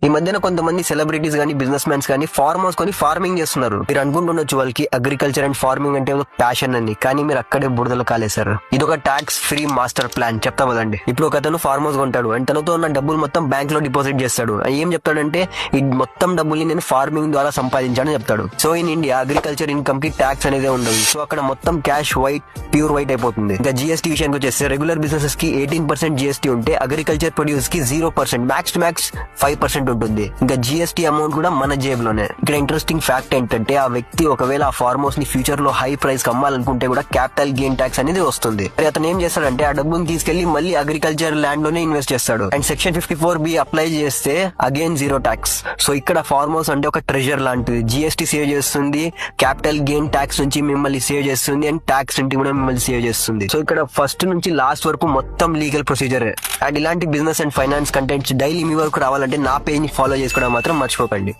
ఈ మధ్యన కొంతమంది సెలబ్రిటీస్ గానీ బిజినెస్ మ్యాన్స్ కానీ ఫార్మ్ హౌస్ కొని ఫార్మింగ్ చేస్తున్నారు. మీరు అనుకుంటుండొచ్చు వాళ్ళకి అగ్రికల్చర్ అండ్ ఫార్మింగ్ అంటే ప్యాషన్ అని, కానీ మీరు అక్కడే బురదలు కాలేశారు. ఇది ఒక ట్యాక్స్ ఫ్రీ మాస్టర్ ప్లాన్. చెప్తా కదండి. ఇప్పుడు ఒక అతను ఫార్మ్ హౌస్ కొంటాడు అండ్ తనతో ఉన్న డబ్బులు మొత్తం బ్యాంక్ లో డిపాజిట్ చేస్తాడు. ఏం చెప్తాడంటే ఈ మొత్తం డబ్బుల్ని నేను ఫార్మింగ్ ద్వారా సంపాదించానని చెప్తాడు. So in India agriculture income కి ట్యాక్స్ అనేది ఉండదు. సో అక్కడ మొత్తం క్యాష్ ప్యూర్ వైట్ అయిపోతుంది. ఇంకా జిఎస్టీ విషయానికి వచ్చేస్తే రెగ్యులర్ బిజినెసెస్ కి 18% జిఎస్టీ ఉంటే అగ్రికల్చర్ ప్రొడ్యూస్ కి 0%, మ్యాక్స్ టు మ్యాక్స్ 5% ఉంటుంది. ఇంకా జిఎస్టీ అమౌంట్ కూడా మన జేబులోనే. ఇక్కడ ఇంట్రెస్టింగ్ ఫ్యాక్ట్ ఏంటంటే ఆ వ్యక్తి ఒకవేళ ఆ ఫార్మ్ హౌస్ ని ఫ్యూచర్ లో హై ప్రైస్ కి అమ్మాలనుకుంటే కూడా క్యాపిటల్ గెయిన్ ట్యాక్స్ అనేది వస్తుంది. మరి అతను ఏం చేస్తాడంటే ఆ డబ్బుని తీసుకెళ్లి మళ్ళీ అగ్రికల్చర్ ల్యాండ్ లోనే ఇన్వెస్ట్ చేస్తాడు. అండ్ సెక్షన్ 54B అప్లై చేస్తే అగైన్ 0 ట్యాక్స్. సో ఇక్కడ ఫార్మ్ హౌస్ అంటే ఒక ట్రెజర్ లాంటిది. జిఎస్టీ సేవ్ చేస్తుంది, క్యాపిటల్ గెయిన్ ట్యాక్స్ నుంచి మిమ్మల్ని సేవ్ చేస్తుంది, అండ్ ట్యాక్స్ నుంచి కూడా మిమ్మల్ని సేవ్ చేస్తుంది. సో ఇక్కడ ఫస్ట్ నుంచి లాస్ట్ వరకు మొత్తం లీగల్ ప్రొసీజర్. అండ్ ఇలాంటి business and finance contents daily మీ వరకు రావాలంటే నా పేజ్ ని ఫాలో చేసుకోవడం మాత్రం మర్చిపోకండి.